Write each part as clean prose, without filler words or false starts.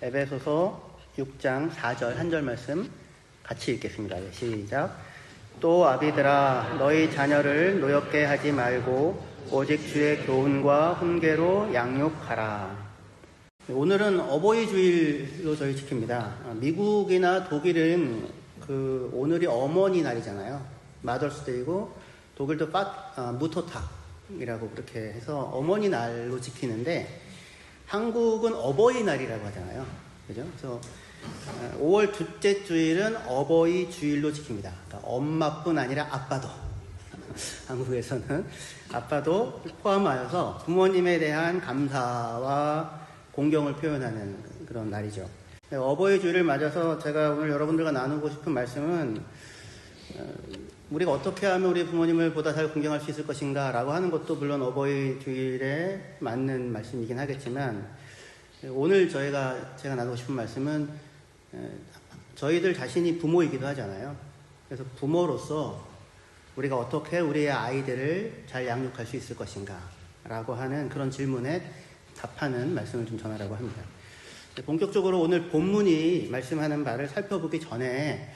에베소서 6장 4절 한 절 말씀 같이 읽겠습니다. 시작. 또 아비들아 너희 자녀를 노엽게 하지 말고 오직 주의 교훈과 훈계로 양육하라. 오늘은 어버이 주일로 저희 지킵니다. 미국이나 독일은 오늘이 어머니 날이잖아요. 마더스데이고 독일도 무토탁이라고 그렇게 해서 어머니 날로 지키는데 한국은 어버이날이라고 하잖아요. 그죠? 그래서 5월 둘째 주일은 어버이 주일로 지킵니다. 그러니까 엄마뿐 아니라 아빠도 한국에서는 아빠도 포함하여서 부모님에 대한 감사와 공경을 표현하는 그런 날이죠. 어버이 주일을 맞아서 제가 오늘 여러분들과 나누고 싶은 말씀은 우리가 어떻게 하면 우리 부모님을 보다 잘 공경할 수 있을 것인가 라고 하는 것도 물론 어버이 주일에 맞는 말씀이긴 하겠지만 오늘 제가 나누고 싶은 말씀은 저희들 자신이 부모이기도 하잖아요. 그래서 부모로서 우리가 어떻게 우리의 아이들을 잘 양육할 수 있을 것인가 라고 하는 그런 질문에 답하는 말씀을 좀 전하려고 합니다. 본격적으로 오늘 본문이 말씀하는 바를 살펴보기 전에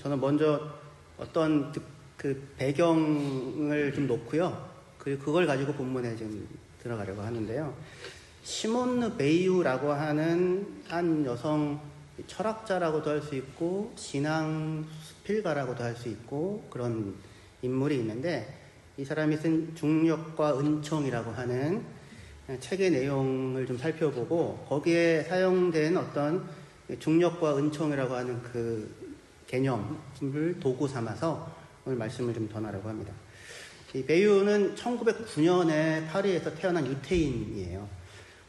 저는 먼저 어떤 배경을 좀 놓고요. 그리고 그걸 가지고 본문에 좀 들어가려고 하는데요. 시몬느 베이유라고 하는 한 여성 철학자라고도 할 수 있고 신앙 수필가라고도 할 수 있고 그런 인물이 있는데 이 사람이 쓴 중력과 은총이라고 하는 책의 내용을 좀 살펴보고 거기에 사용된 어떤 중력과 은총이라고 하는 그 개념을 도구 삼아서 오늘 말씀을 좀 전하려고 합니다. 이 베이유는 1909년에 파리에서 태어난 유태인이에요.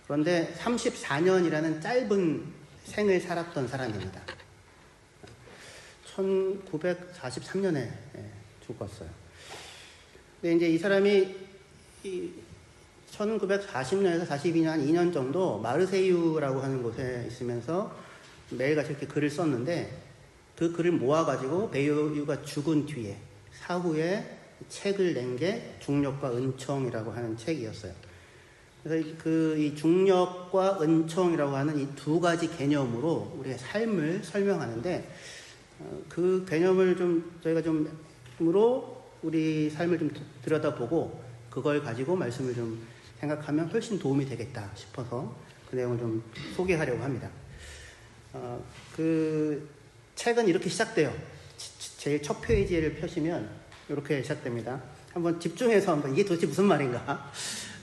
그런데 34년이라는 짧은 생을 살았던 사람입니다. 1943년에 죽었어요. 근데 이제 이 사람이 1940년에서 42년, 한 2년 정도 마르세유라고 하는 곳에 있으면서 매일같이 이렇게 글을 썼는데 그 글을 모아가지고 베이유가 죽은 뒤에 사후에 책을 낸 게 중력과 은총이라고 하는 책이었어요. 그래서 이 중력과 은총이라고 하는 이 두 가지 개념으로 우리의 삶을 설명하는데 그 개념을 저희가 좀으로 우리 삶을 좀 들여다보고 그걸 가지고 말씀을 좀 생각하면 훨씬 도움이 되겠다 싶어서 그 내용을 좀 소개하려고 합니다. 그 책은 이렇게 시작돼요. 제일 첫 페이지를 펴시면 이렇게 시작됩니다. 한번 집중해서 이게 도대체 무슨 말인가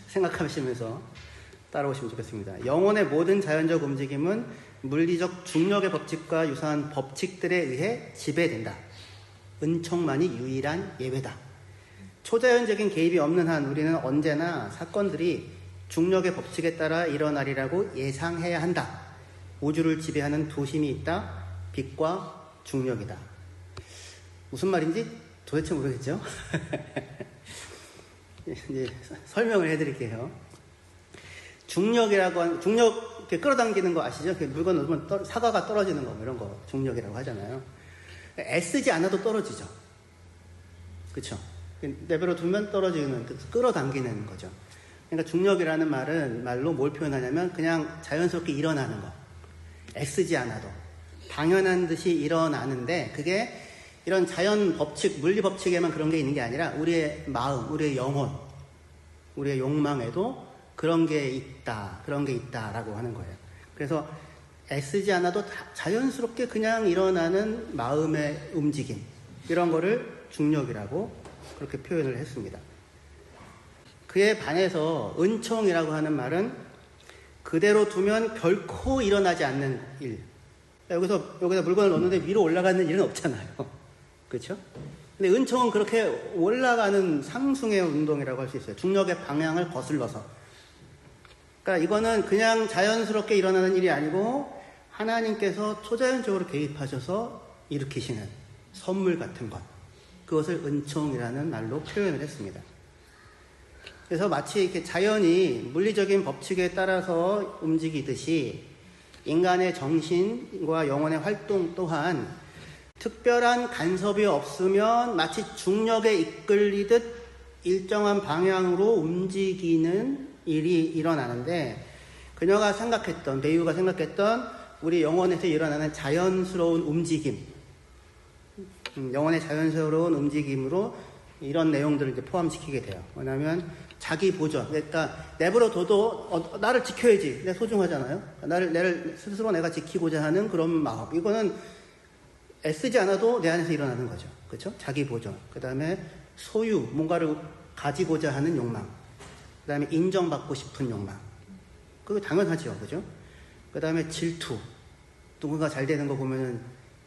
생각하시면서 따라오시면 좋겠습니다. 영혼의 모든 자연적 움직임은 물리적 중력의 법칙과 유사한 법칙들에 의해 지배된다. 은총만이 유일한 예외다. 초자연적인 개입이 없는 한 우리는 언제나 사건들이 중력의 법칙에 따라 일어나리라고 예상해야 한다. 우주를 지배하는 두 힘이 있다. 빛과 중력이다. 무슨 말인지 도대체 모르겠죠? 이제 설명을 해드릴게요. 중력, 이렇게 끌어당기는 거 아시죠? 물건 넣으면 사과가 떨어지는 거, 이런 거 중력이라고 하잖아요. 애쓰지 않아도 떨어지죠. 그쵸? 내버려 두면 떨어지는, 끌어당기는 거죠. 그러니까 중력이라는 말로 뭘 표현하냐면 그냥 자연스럽게 일어나는 거. 애쓰지 않아도. 당연한 듯이 일어나는데 그게 이런 자연 법칙, 물리 법칙에만 그런 게 있는 게 아니라 우리의 마음, 우리의 영혼, 우리의 욕망에도 그런 게 있다라고 하는 거예요. 그래서 애쓰지 않아도 자연스럽게 그냥 일어나는 마음의 움직임, 이런 거를 중력이라고 그렇게 표현을 했습니다. 그에 반해서 은총이라고 하는 말은 그대로 두면 결코 일어나지 않는 일. 여기다 물건을 넣는데 위로 올라가는 일은 없잖아요. 그렇죠? 근데 은총은 그렇게 올라가는 상승의 운동이라고 할 수 있어요. 중력의 방향을 거슬러서. 그러니까 이거는 그냥 자연스럽게 일어나는 일이 아니고 하나님께서 초자연적으로 개입하셔서 일으키시는 선물 같은 것. 그것을 은총이라는 말로 표현을 했습니다. 그래서 마치 이렇게 자연이 물리적인 법칙에 따라서 움직이듯이 인간의 정신과 영혼의 활동 또한 특별한 간섭이 없으면 마치 중력에 이끌리듯 일정한 방향으로 움직이는 일이 일어나는데 베이유가 생각했던 우리 영혼에서 일어나는 자연스러운 움직임, 영혼의 자연스러운 움직임으로 이런 내용들을 이제 포함시키게 돼요. 뭐냐면 자기 보존. 그러니까 내버려둬도 나를 지켜야지. 내가 소중하잖아요. 나를 스스로 내가 지키고자 하는 그런 마음. 이거는 애쓰지 않아도 내 안에서 일어나는 거죠. 그렇죠? 자기 보존. 그 다음에 소유, 뭔가를 가지고자 하는 욕망. 그 다음에 인정받고 싶은 욕망. 그거 당연하죠. 그죠? 그 다음에 질투. 누군가 잘 되는 거 보면은,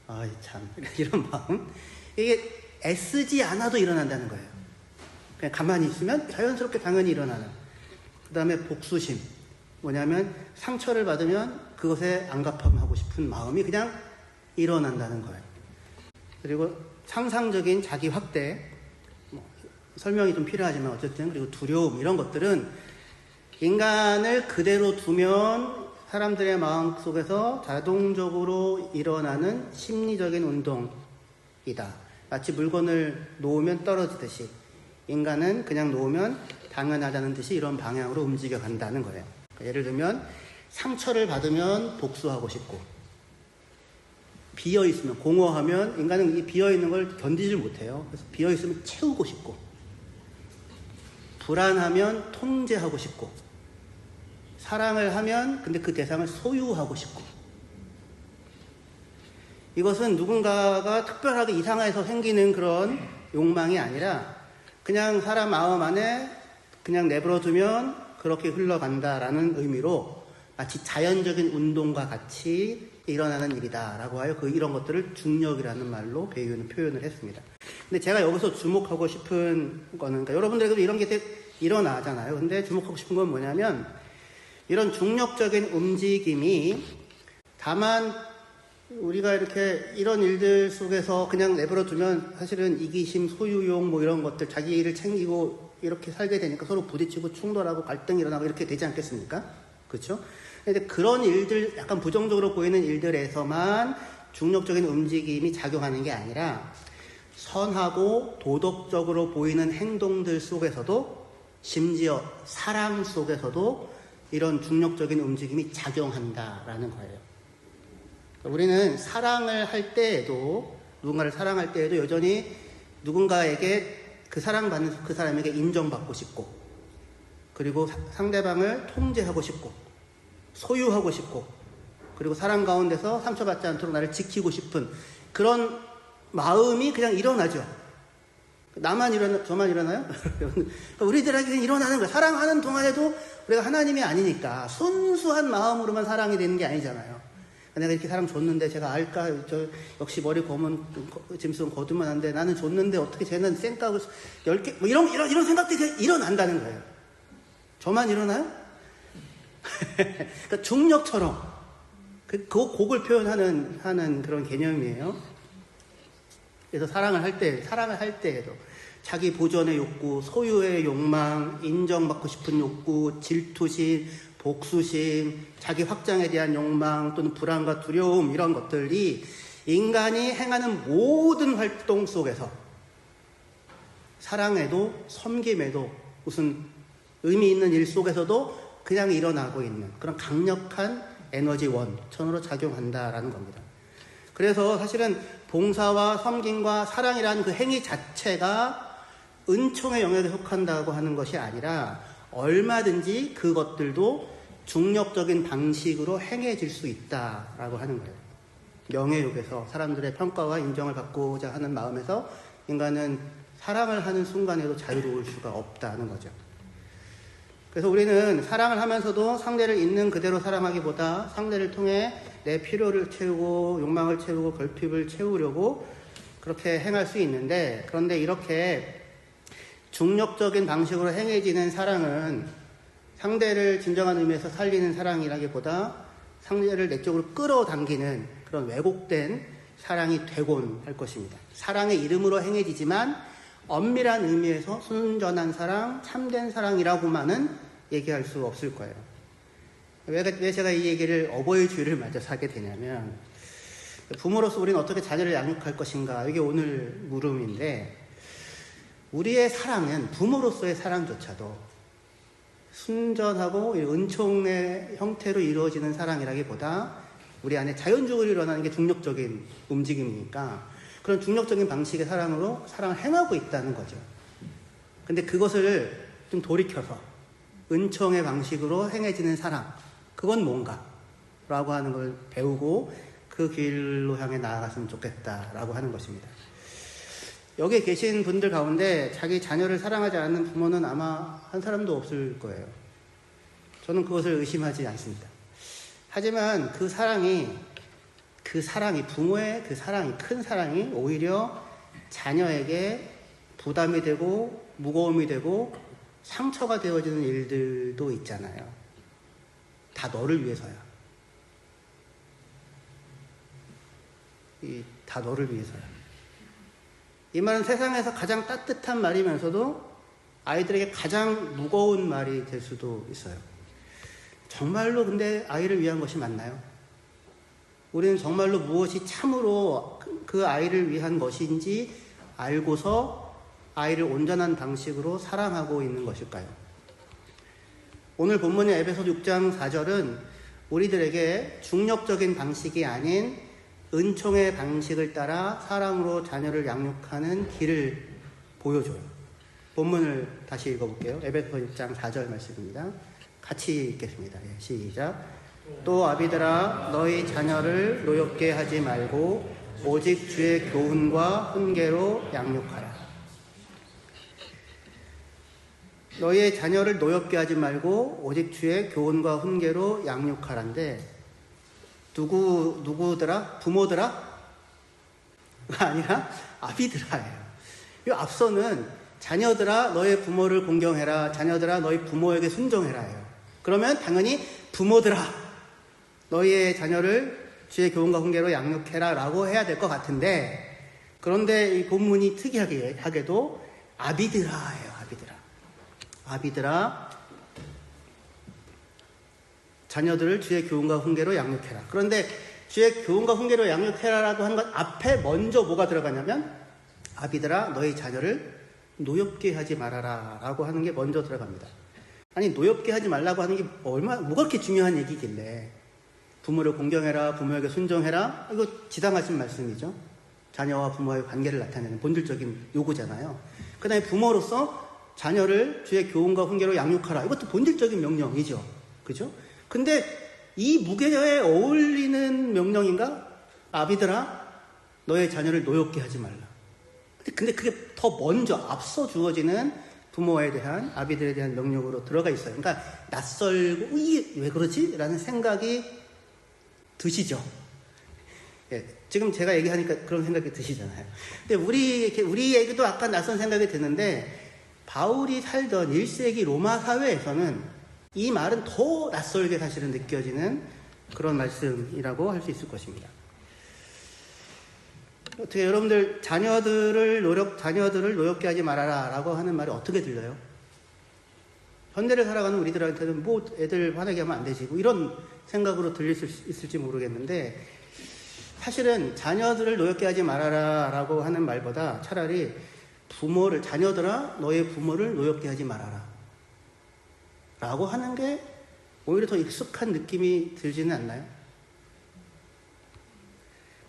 아이, 참. 이런 마음. 이게 애쓰지 않아도 일어난다는 거예요. 그냥 가만히 있으면 자연스럽게 당연히 일어나는. 그 다음에 복수심. 뭐냐면 상처를 받으면 그것에 안갚음하고 싶은 마음이 그냥 일어난다는 거예요. 그리고 상상적인 자기 확대. 설명이 좀 필요하지만 어쨌든, 그리고 두려움, 이런 것들은 인간을 그대로 두면 사람들의 마음 속에서 자동적으로 일어나는 심리적인 운동이다. 마치 물건을 놓으면 떨어지듯이 인간은 그냥 놓으면 당연하다는 듯이 이런 방향으로 움직여 간다는 거예요. 그러니까 예를 들면 상처를 받으면 복수하고 싶고, 비어있으면, 공허하면 인간은 이 비어있는 걸 견디질 못해요. 그래서 비어있으면 채우고 싶고, 불안하면 통제하고 싶고, 사랑을 하면 근데 그 대상을 소유하고 싶고. 이것은 누군가가 특별하게 이상해서 생기는 그런 욕망이 아니라 그냥 사람 마음 안에 그냥 내버려두면 그렇게 흘러간다라는 의미로 마치 자연적인 운동과 같이 일어나는 일이다라고 하여 이런 것들을 중력이라는 말로 표현을 했습니다. 근데 제가 여기서 주목하고 싶은 거는, 그러니까 여러분들에게도 이런 게 일어나잖아요. 근데 주목하고 싶은 건 뭐냐면, 이런 중력적인 움직임이 다만 우리가 이렇게 이런 일들 속에서 그냥 내버려 두면 사실은 이기심, 소유욕 뭐 이런 것들, 자기 일을 챙기고 이렇게 살게 되니까 서로 부딪히고 충돌하고 갈등이 일어나고 이렇게 되지 않겠습니까? 그렇죠? 근데 그런 일들, 약간 부정적으로 보이는 일들에서만 중력적인 움직임이 작용하는 게 아니라 선하고 도덕적으로 보이는 행동들 속에서도, 심지어 사랑 속에서도 이런 중력적인 움직임이 작용한다라는 거예요. 우리는 사랑을 할 때에도, 누군가를 사랑할 때에도 여전히 누군가에게 그 사랑받는 그 사람에게 인정받고 싶고, 그리고 상대방을 통제하고 싶고, 소유하고 싶고, 그리고 사랑 가운데서 상처받지 않도록 나를 지키고 싶은 그런 마음이 그냥 일어나죠. 저만 일어나요? 우리들에게는 일어나는 거예요. 사랑하는 동안에도 우리가 하나님이 아니니까 순수한 마음으로만 사랑이 되는 게 아니잖아요. 내가 이렇게 사람 줬는데 제가 알까? 역시 머리 검은 짐승 거두면 안 돼. 나는 줬는데 어떻게 쟤는 쌩까고 10개, 뭐 이런 생각들이 일어난다는 거예요. 저만 일어나요? 그러니까 중력처럼 그 곡을 표현하는 그런 개념이에요. 그래서 사랑을 할 때에도 자기 보존의 욕구, 소유의 욕망, 인정받고 싶은 욕구, 질투심, 복수심, 자기 확장에 대한 욕망 또는 불안과 두려움, 이런 것들이 인간이 행하는 모든 활동 속에서, 사랑에도 섬김에도 무슨 의미 있는 일 속에서도 그냥 일어나고 있는 그런 강력한 에너지 원천으로 작용한다라는 겁니다. 그래서 사실은 봉사와 섬김과 사랑이라는 그 행위 자체가 은총의 영역에 속한다고 하는 것이 아니라 얼마든지 그것들도 중력적인 방식으로 행해질 수 있다라고 하는 거예요. 명예욕에서 사람들의 평가와 인정을 받고자 하는 마음에서 인간은 사랑을 하는 순간에도 자유로울 수가 없다는 거죠. 그래서 우리는 사랑을 하면서도 상대를 있는 그대로 사랑하기보다 상대를 통해 내 필요를 채우고 욕망을 채우고 결핍을 채우려고 그렇게 행할 수 있는데, 그런데 이렇게 중력적인 방식으로 행해지는 사랑은 상대를 진정한 의미에서 살리는 사랑이라기보다 상대를 내 쪽으로 끌어당기는 그런 왜곡된 사랑이 되곤 할 것입니다. 사랑의 이름으로 행해지지만 엄밀한 의미에서 순전한 사랑, 참된 사랑이라고만은 얘기할 수 없을 거예요. 왜 제가 이 얘기를 어버이 주일을 맞아서 하게 되냐면, 부모로서 우리는 어떻게 자녀를 양육할 것인가, 이게 오늘 물음인데, 우리의 사랑은 부모로서의 사랑조차도 순전하고 은총의 형태로 이루어지는 사랑이라기보다 우리 안에 자연적으로 일어나는 게 중력적인 움직임이니까 그런 중력적인 방식의 사랑으로 사랑을 행하고 있다는 거죠. 근데 그것을 좀 돌이켜서 은총의 방식으로 행해지는 사랑, 그건 뭔가? 라고 하는 걸 배우고 그 길로 향해 나아갔으면 좋겠다라고 하는 것입니다. 여기에 계신 분들 가운데 자기 자녀를 사랑하지 않는 부모는 아마 한 사람도 없을 거예요. 저는 그것을 의심하지 않습니다. 하지만 그 사랑이 부모의 그 사랑이, 큰 사랑이 오히려 자녀에게 부담이 되고 무거움이 되고 상처가 되어지는 일들도 있잖아요. 다 너를 위해서야. 다 너를 위해서야. 이 말은 세상에서 가장 따뜻한 말이면서도 아이들에게 가장 무거운 말이 될 수도 있어요. 정말로 근데 아이를 위한 것이 맞나요? 우리는 정말로 무엇이 참으로 그 아이를 위한 것인지 알고서 아이를 온전한 방식으로 사랑하고 있는 것일까요? 오늘 본문의 에베소 6장 4절은 우리들에게 중력적인 방식이 아닌 은총의 방식을 따라 사랑으로 자녀를 양육하는 길을 보여줘요. 본문을 다시 읽어볼게요. 에베소 6장 4절 말씀입니다. 같이 읽겠습니다. 시작. 또 아비들아 너희 자녀를 노엽게 하지 말고 오직 주의 교훈과 훈계로 양육하라. 너희의 자녀를 노엽게 하지 말고 오직 주의 교훈과 훈계로 양육하란데 누구더라? 부모더라? 아니라 아비들아예요. 이 앞서는 자녀들아 너의 부모를 공경해라. 자녀들아 너희 부모에게 순종해라예요. 그러면 당연히 부모들아 너희의 자녀를 주의 교훈과 훈계로 양육해라 라고 해야 될 것 같은데, 그런데 이 본문이 특이하게도 아비들아예요. 아비들아 자녀들을 주의 교훈과 훈계로 양육해라. 그런데 주의 교훈과 훈계로 양육해라라고 한 것 앞에 먼저 뭐가 들어가냐면 아비들아 너희 자녀를 노엽게 하지 말아라 라고 하는 게 먼저 들어갑니다. 아니 노엽게 하지 말라고 하는 게 뭐가 그렇게 중요한 얘기길래 부모를 공경해라, 부모에게 순종해라, 이거 지당하신 말씀이죠. 자녀와 부모의 관계를 나타내는 본질적인 요구잖아요. 그 다음에 부모로서 자녀를 주의 교훈과 훈계로 양육하라, 이것도 본질적인 명령이죠. 그죠? 근데 이 무게에 어울리는 명령인가? 아비들아 너의 자녀를 노엽게 하지 말라. 근데 그게 더 먼저 앞서 주어지는 부모에 대한, 아비들에 대한 명령으로 들어가 있어요. 그러니까 낯설고 이게 왜 그러지? 라는 생각이 드시죠. 예, 지금 제가 얘기하니까 그런 생각이 드시잖아요. 근데 우리에게도 약간 낯선 생각이 드는데 바울이 살던 1세기 로마 사회에서는 이 말은 더 낯설게 사실은 느껴지는 그런 말씀이라고 할 수 있을 것입니다. 어떻게 여러분들 자녀들을 노엽게 하지 말아라 라고 하는 말이 어떻게 들려요? 현대를 살아가는 우리들한테는 뭐 애들 화나게 하면 안 되지 뭐 이런 생각으로 들릴 수 있을지 모르겠는데, 사실은 자녀들을 노엽게 하지 말아라 라고 하는 말보다 차라리 자녀들아 너의 부모를 노엽게 하지 말아라 라고 하는 게 오히려 더 익숙한 느낌이 들지는 않나요?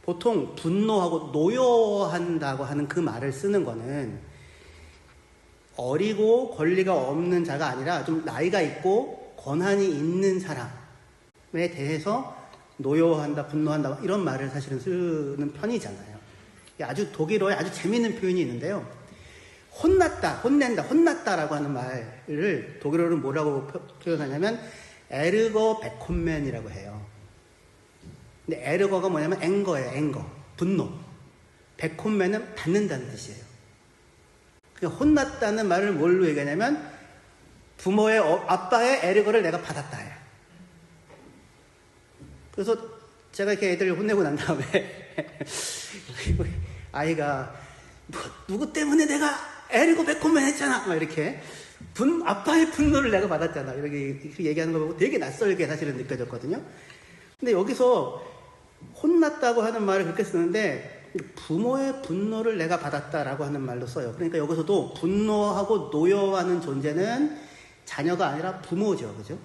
보통 분노하고 노여한다고 하는 그 말을 쓰는 거는 어리고 권리가 없는 자가 아니라 좀 나이가 있고 권한이 있는 사람에 대해서 노여한다, 분노한다 이런 말을 사실은 쓰는 편이잖아요. 아주 독일어에 아주 재미있는 표현이 있는데요. 혼났다라고 하는 말을 독일어로 뭐라고 표현하냐면 에르거 베콘맨이라고 해요. 근데 에르거가 뭐냐면 앵거, 분노. 베콘맨은 받는다는 뜻이에요. 그러니까 혼났다는 말을 뭘로 얘기하냐면 아빠의 에르거를 내가 받았다. 그래서 제가 이렇게 애들을 혼내고 난 다음에 아이가 누구 때문에 내가 에르거 베콘맨 했잖아 막 이렇게 아빠의 분노를 내가 받았잖아 이렇게 얘기하는 거 보고 되게 낯설게 사실은 느껴졌거든요. 근데 여기서 혼났다고 하는 말을 그렇게 쓰는데 부모의 분노를 내가 받았다라고 하는 말로 써요. 그러니까 여기서도 분노하고 노여워하는 존재는 자녀가 아니라 부모죠. 그죠?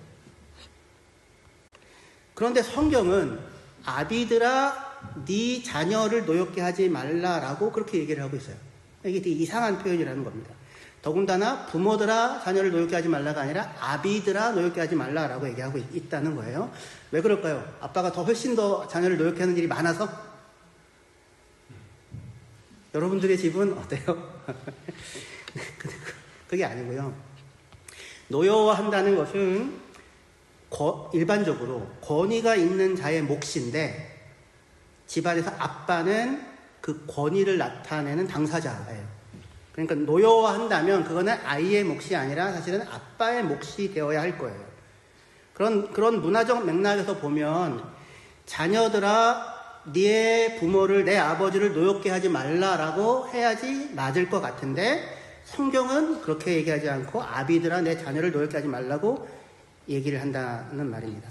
그런데 성경은 아비들아 네 자녀를 노엽게 하지 말라라고 그렇게 얘기를 하고 있어요. 이게 되게 이상한 표현이라는 겁니다. 더군다나 부모들아 자녀를 노엽게 하지 말라가 아니라 아비들아 노엽게 하지 말라라고 얘기하고 있다는 거예요. 왜 그럴까요? 아빠가 훨씬 더 자녀를 노엽게 하는 일이 많아서? 여러분들의 집은 어때요? 그게 아니고요. 노여워한다는 것은 일반적으로 권위가 있는 자의 몫인데 집안에서 아빠는 그 권위를 나타내는 당사자예요. 그러니까 노여워한다면 그거는 아이의 몫이 아니라 사실은 아빠의 몫이 되어야 할 거예요. 그런 문화적 맥락에서 보면 자녀들아 네 부모를 내 아버지를 노엽게 하지 말라라고 해야지 맞을 것 같은데 성경은 그렇게 얘기하지 않고 아비들아 내 자녀를 노엽게 하지 말라고 얘기를 한다는 말입니다.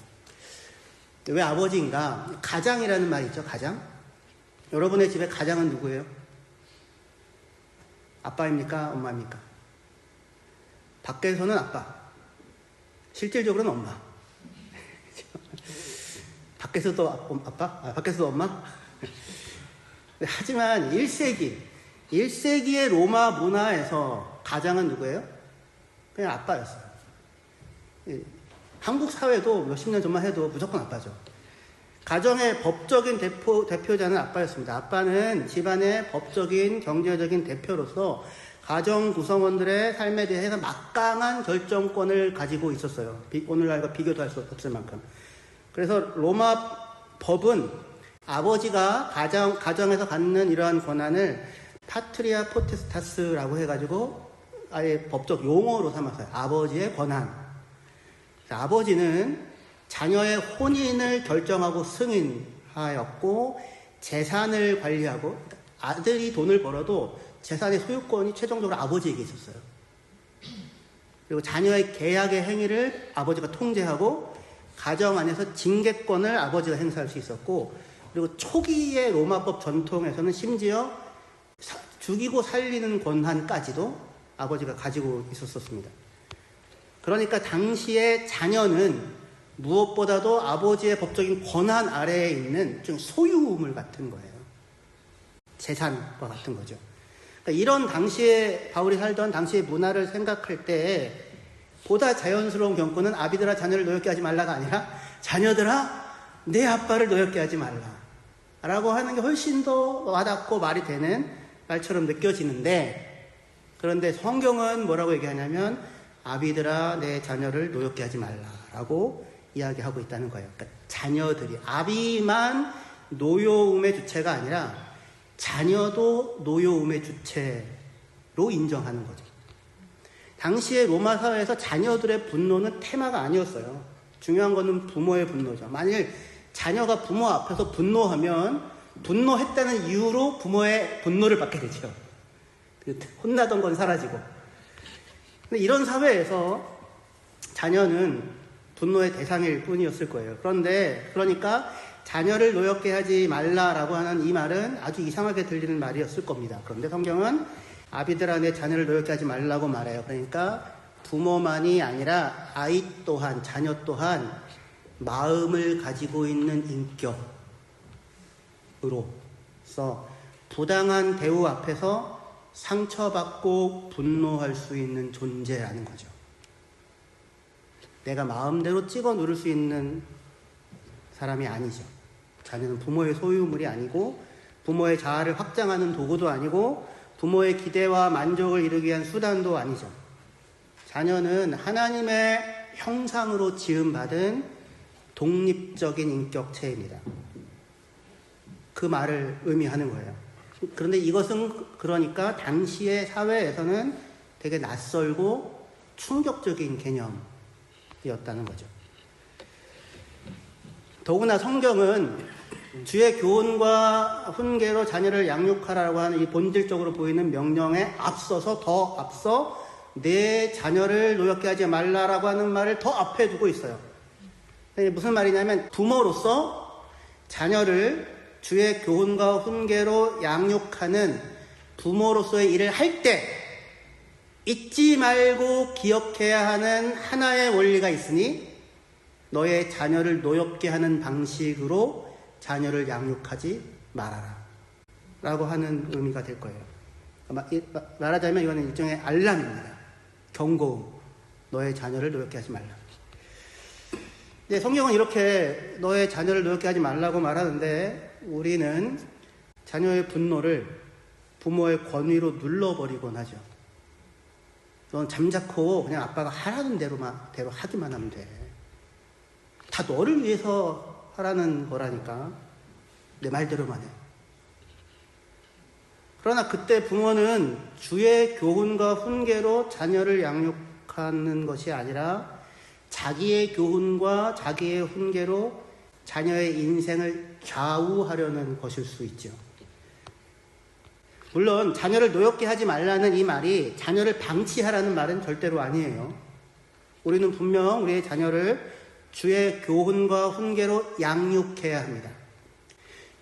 왜 아버지인가? 가장이라는 말이 있죠. 가장. 여러분의 집에 가장은 누구예요? 아빠입니까? 엄마입니까? 밖에서는 아빠, 실질적으로는 엄마. 밖에서도 아빠? 밖에서도 엄마? 하지만 1세기의 로마 문화에서 가장은 누구예요? 그냥 아빠였어요. 한국 사회도 몇십 년 전만 해도 무조건 아빠죠. 가정의 법적인 대표자는 아빠였습니다. 아빠는 집안의 법적인 경제적인 대표로서 가정 구성원들의 삶에 대해서 막강한 결정권을 가지고 있었어요. 오늘날과 비교도 할 수 없을 만큼. 그래서 로마 법은 아버지가 가정에서 갖는 이러한 권한을 파트리아 포테스타스라고 해가지고 아예 법적 용어로 삼았어요. 아버지의 권한. 아버지는 자녀의 혼인을 결정하고 승인하였고 재산을 관리하고 아들이 돈을 벌어도 재산의 소유권이 최종적으로 아버지에게 있었어요. 그리고 자녀의 계약의 행위를 아버지가 통제하고 가정 안에서 징계권을 아버지가 행사할 수 있었고 그리고 초기의 로마법 전통에서는 심지어 죽이고 살리는 권한까지도 아버지가 가지고 있었습니다. 그러니까 당시의 자녀는 무엇보다도 아버지의 법적인 권한 아래에 있는 좀 소유물 같은 거예요. 재산과 같은 거죠. 그러니까 이런 당시에 바울이 살던 당시의 문화를 생각할 때 보다 자연스러운 경고는 아비들아 자녀를 노엽게 하지 말라가 아니라 자녀들아 내 아빠를 노엽게 하지 말라 라고 하는 게 훨씬 더 와닿고 말이 되는 말처럼 느껴지는데 그런데 성경은 뭐라고 얘기하냐면 아비들아 내 자녀를 노엽게 하지 말라라고 이야기하고 있다는 거예요. 그러니까 자녀들이 아비만 노여움의 주체가 아니라 자녀도 노여움의 주체로 인정하는 거죠. 당시의 로마 사회에서 자녀들의 분노는 테마가 아니었어요. 중요한 거는 부모의 분노죠. 만일 자녀가 부모 앞에서 분노하면 분노했다는 이유로 부모의 분노를 받게 되죠. 혼나던 건 사라지고. 근데 이런 사회에서 자녀는 분노의 대상일 뿐이었을 거예요. 그러니까 자녀를 노엽게 하지 말라라고 하는 이 말은 아주 이상하게 들리는 말이었을 겁니다. 그런데 성경은 아비들아 내 자녀를 노엽게 하지 말라고 말해요. 그러니까 부모만이 아니라 아이 또한 자녀 또한 마음을 가지고 있는 인격으로서 부당한 대우 앞에서 상처받고 분노할 수 있는 존재라는 거죠. 내가 마음대로 찍어 누를 수 있는 사람이 아니죠. 자녀는 부모의 소유물이 아니고 부모의 자아를 확장하는 도구도 아니고 부모의 기대와 만족을 이루기 위한 수단도 아니죠. 자녀는 하나님의 형상으로 지음받은 독립적인 인격체입니다. 그 말을 의미하는 거예요. 그런데 이것은 그러니까 당시의 사회에서는 되게 낯설고 충격적인 개념이었다는 거죠. 더구나 성경은 주의 교훈과 훈계로 자녀를 양육하라고 하는 이 본질적으로 보이는 명령에 앞서 내 자녀를 노엽게 하지 말라라고 하는 말을 더 앞에 두고 있어요. 무슨 말이냐면 부모로서 자녀를 주의 교훈과 훈계로 양육하는 부모로서의 일을 할 때 잊지 말고 기억해야 하는 하나의 원리가 있으니 너의 자녀를 노엽게 하는 방식으로 자녀를 양육하지 말아라 라고 하는 의미가 될 거예요. 말하자면 이거는 일종의 알람입니다. 경고음. 너의 자녀를 노엽게 하지 말라. 네, 성경은 이렇게 너의 자녀를 노엽게 하지 말라고 말하는데 우리는 자녀의 분노를 부모의 권위로 눌러버리곤 하죠. 넌 잠자코 그냥 아빠가 하라는 대로 하기만 하면 돼. 다 너를 위해서 하라는 거라니까 내 말대로만 해. 그러나 그때 부모는 주의 교훈과 훈계로 자녀를 양육하는 것이 아니라 자기의 교훈과 자기의 훈계로 자녀의 인생을 좌우하려는 것일 수 있죠. 물론 자녀를 노엽게 하지 말라는 이 말이 자녀를 방치하라는 말은 절대로 아니에요. 우리는 분명 우리의 자녀를 주의 교훈과 훈계로 양육해야 합니다.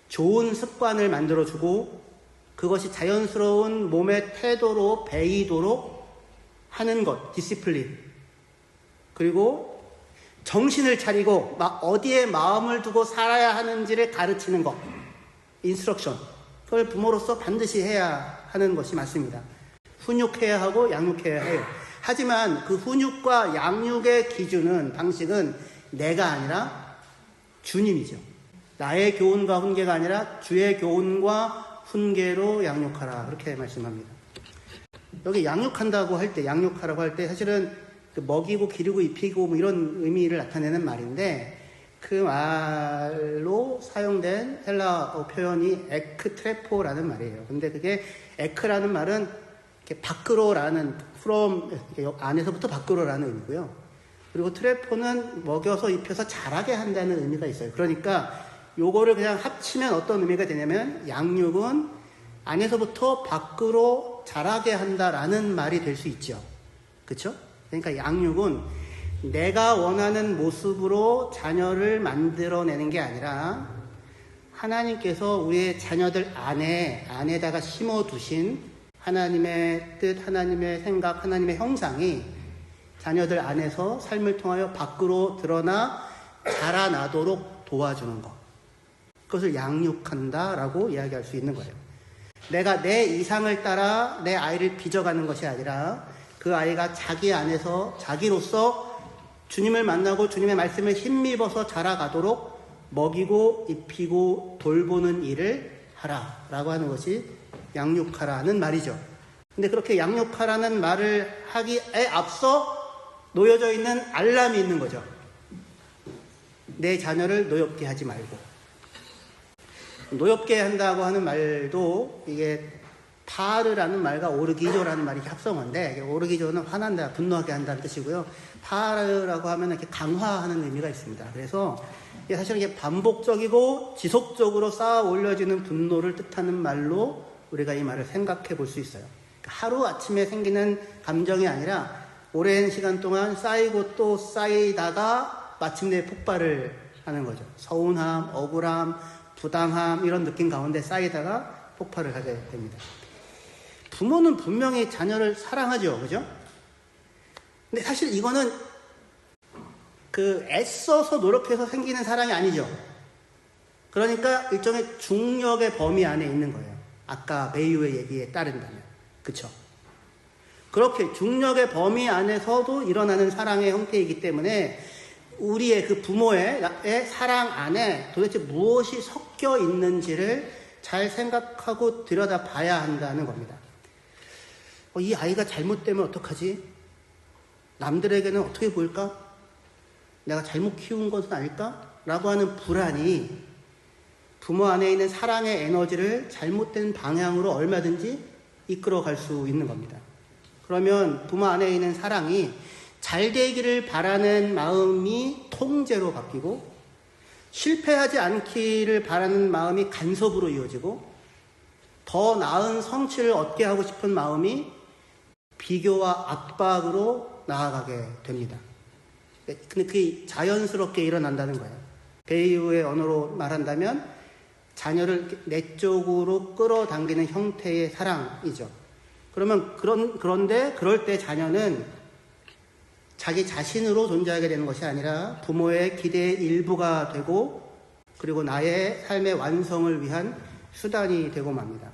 좋은 습관을 만들어주고 그것이 자연스러운 몸의 태도로 배이도록 하는 것, 디시플린. 그리고 정신을 차리고 어디에 마음을 두고 살아야 하는지를 가르치는 것, 인스트럭션. 그걸 부모로서 반드시 해야 하는 것이 맞습니다. 훈육해야 하고 양육해야 해요. 하지만 그 훈육과 양육의 기준은, 방식은 내가 아니라 주님이죠. 나의 교훈과 훈계가 아니라 주의 교훈과 훈계로 양육하라. 그렇게 말씀합니다. 여기 양육한다고 할 때, 양육하라고 할 때 사실은 먹이고 기르고 입히고 뭐 이런 의미를 나타내는 말인데 그 말로 사용된 헬라어 표현이 에크트레포라는 말이에요. 근데 그게 에크라는 말은 이렇게 밖으로라는 from 안에서부터 밖으로라는 의미고요. 그리고 트레포는 먹여서 입혀서 자라게 한다는 의미가 있어요. 그러니까 요거를 그냥 합치면 어떤 의미가 되냐면 양육은 안에서부터 밖으로 자라게 한다라는 말이 될 수 있죠. 그렇죠? 그러니까 양육은 내가 원하는 모습으로 자녀를 만들어내는 게 아니라 하나님께서 우리의 자녀들 안에다가 심어두신 하나님의 뜻, 하나님의 생각, 하나님의 형상이 자녀들 안에서 삶을 통하여 밖으로 드러나 자라나도록 도와주는 것. 그것을 양육한다라고 이야기할 수 있는 거예요. 내가 내 이상을 따라 내 아이를 빚어가는 것이 아니라 그 아이가 자기 안에서 자기로서 주님을 만나고 주님의 말씀을 힘입어서 자라가도록 먹이고 입히고 돌보는 일을 하라라고 하는 것이 양육하라는 말이죠. 근데 그렇게 양육하라는 말을 하기에 앞서 놓여져 있는 알람이 있는 거죠. 내 자녀를 노엽게 하지 말고. 노엽게 한다고 하는 말도 이게 파르라는 말과 오르기조라는 말이 합성어인데, 오르기조는 화난다, 분노하게 한다는 뜻이고요. 파르라고 하면 이렇게 강화하는 의미가 있습니다. 그래서 이게 사실은 이게 반복적이고 지속적으로 쌓아 올려지는 분노를 뜻하는 말로 우리가 이 말을 생각해 볼 수 있어요. 하루 아침에 생기는 감정이 아니라 오랜 시간 동안 쌓이고 또 쌓이다가 마침내 폭발을 하는 거죠. 서운함, 억울함, 부당함 이런 느낌 가운데 쌓이다가 폭발을 하게 됩니다. 부모는 분명히 자녀를 사랑하죠. 그죠? 근데 사실 이거는 애써서 노력해서 생기는 사랑이 아니죠. 그러니까 일종의 중력의 범위 안에 있는 거예요. 아까 메이유의 얘기에 따른다면. 그쵸? 그렇게 중력의 범위 안에서도 일어나는 사랑의 형태이기 때문에 우리의 그 부모의 사랑 안에 도대체 무엇이 섞여 있는지를 잘 생각하고 들여다봐야 한다는 겁니다. 이 아이가 잘못되면 어떡하지? 남들에게는 어떻게 보일까? 내가 잘못 키운 것은 아닐까? 라고 하는 불안이 부모 안에 있는 사랑의 에너지를 잘못된 방향으로 얼마든지 이끌어갈 수 있는 겁니다. 그러면 부모 안에 있는 사랑이 잘 되기를 바라는 마음이 통제로 바뀌고 실패하지 않기를 바라는 마음이 간섭으로 이어지고 더 나은 성취를 얻게 하고 싶은 마음이 비교와 압박으로 나아가게 됩니다. 근데 그게 자연스럽게 일어난다는 거예요. 베이유의 언어로 말한다면 자녀를 내적으로 끌어당기는 형태의 사랑이죠. 그런데 그럴 때 자녀는 자기 자신으로 존재하게 되는 것이 아니라 부모의 기대의 일부가 되고 그리고 나의 삶의 완성을 위한 수단이 되고 맙니다.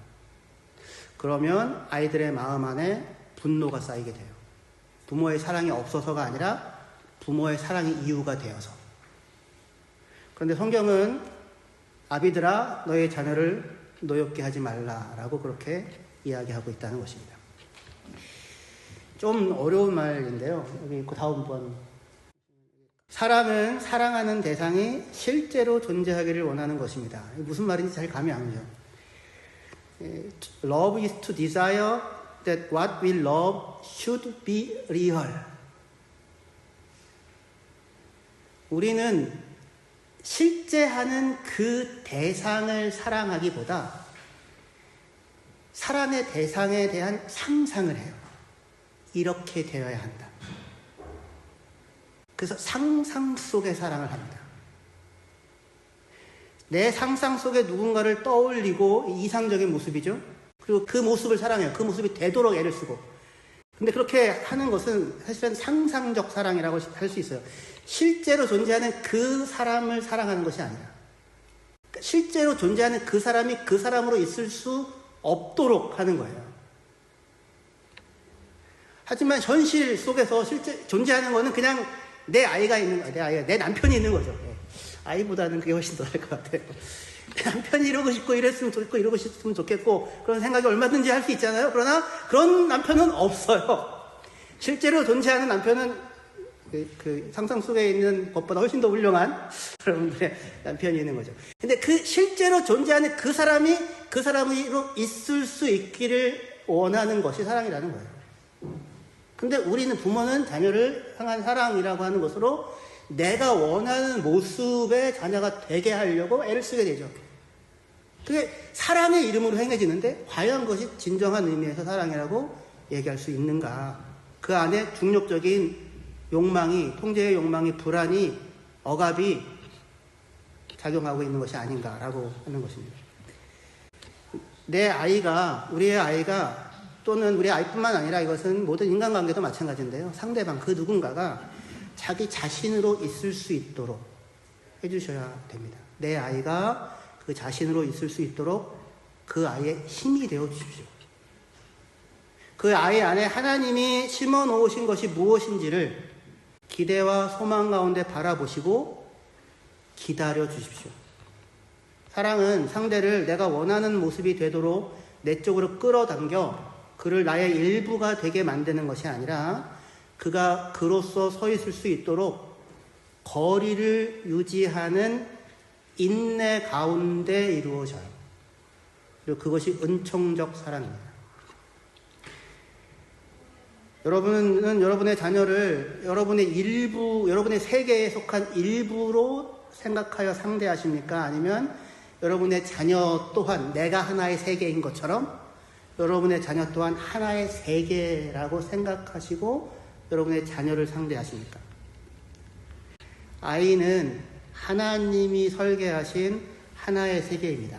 그러면 아이들의 마음 안에 분노가 쌓이게 돼요. 부모의 사랑이 없어서가 아니라 부모의 사랑이 이유가 되어서. 그런데 성경은 아비들아 너의 자녀를 노엽게 하지 말라라고 그렇게 이야기하고 있다는 것입니다. 좀 어려운 말인데요. 여기 그 다음 번. 사랑은 사랑하는 대상이 실제로 존재하기를 원하는 것입니다. 무슨 말인지 잘 감이 안 오죠. Love is to desire that what we love should be real. 우리는 실제 하는 그 대상을 사랑하기보다 사랑의 대상에 대한 상상을 해요. 이렇게 되어야 한다. 그래서 상상 속의 사랑을 합니다. 내 상상 속에 누군가를 떠올리고 이상적인 모습이죠. 그리고 그 모습을 사랑해요. 그 모습이 되도록 애를 쓰고. 근데 그렇게 하는 것은 사실은 상상적 사랑이라고 할 수 있어요. 실제로 존재하는 그 사람을 사랑하는 것이 아니라 실제로 존재하는 그 사람이 그 사람으로 있을 수 없도록 하는 거예요. 하지만 현실 속에서 실제 존재하는 것은 그냥 내 남편이 있는 거죠. 아이보다는 그게 훨씬 더 나을 것 같아요. 내 남편이 이러고 싶고 이랬으면 좋겠고 이러고 싶으면 좋겠고 그런 생각이 얼마든지 할 수 있잖아요. 그러나 그런 남편은 없어요. 실제로 존재하는 남편은 그 상상 속에 있는 것보다 훨씬 더 훌륭한 여러분들의 남편이 있는 거죠. 근데 그 실제로 존재하는 그 사람이 그 사람으로 있을 수 있기를 원하는 것이 사랑이라는 거예요. 근데 우리는 부모는 자녀를 향한 사랑이라고 하는 것으로 내가 원하는 모습의 자녀가 되게 하려고 애를 쓰게 되죠. 그게 사랑의 이름으로 행해지는데 과연 그것이 진정한 의미에서 사랑이라고 얘기할 수 있는가? 그 안에 중력적인 욕망이, 통제의 욕망이, 불안이, 억압이 작용하고 있는 것이 아닌가라고 하는 것입니다. 우리의 아이가 또는 우리 아이뿐만 아니라 이것은 모든 인간관계도 마찬가지인데요. 상대방 그 누군가가 자기 자신으로 있을 수 있도록 해주셔야 됩니다. 내 아이가 그 자신으로 있을 수 있도록 그 아이의 힘이 되어 주십시오. 그 아이 안에 하나님이 심어 놓으신 것이 무엇인지를 기대와 소망 가운데 바라보시고 기다려 주십시오. 사랑은 상대를 내가 원하는 모습이 되도록 내 쪽으로 끌어당겨 그를 나의 일부가 되게 만드는 것이 아니라 그가 그로서 서 있을 수 있도록 거리를 유지하는 인내 가운데 이루어져요. 그리고 그것이 은총적 사랑입니다. 여러분은 여러분의 자녀를 여러분의 일부, 여러분의 세계에 속한 일부로 생각하여 상대하십니까? 아니면 여러분의 자녀 또한 내가 하나의 세계인 것처럼 여러분의 자녀 또한 하나의 세계라고 생각하시고 여러분의 자녀를 상대하십니까? 아이는 하나님이 설계하신 하나의 세계입니다.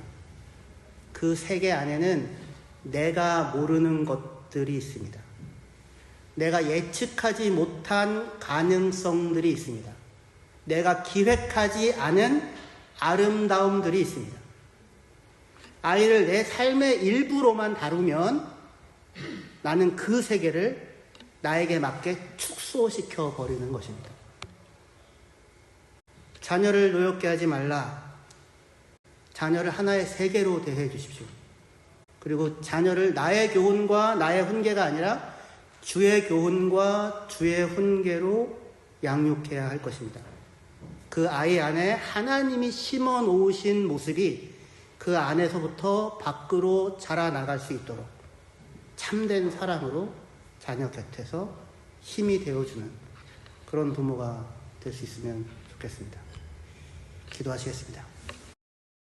그 세계 안에는 내가 모르는 것들이 있습니다. 내가 예측하지 못한 가능성들이 있습니다. 내가 기획하지 않은 아름다움들이 있습니다. 아이를 내 삶의 일부로만 다루면 나는 그 세계를 나에게 맞게 축소시켜 버리는 것입니다. 자녀를 노엽게 하지 말라. 자녀를 하나의 세계로 대해 주십시오. 그리고 자녀를 나의 교훈과 나의 훈계가 아니라 주의 교훈과 주의 훈계로 양육해야 할 것입니다. 그 아이 안에 하나님이 심어 놓으신 모습이 그 안에서부터 밖으로 자라나갈 수 있도록 참된 사랑으로 자녀 곁에서 힘이 되어주는 그런 부모가 될 수 있으면 좋겠습니다. 기도하시겠습니다.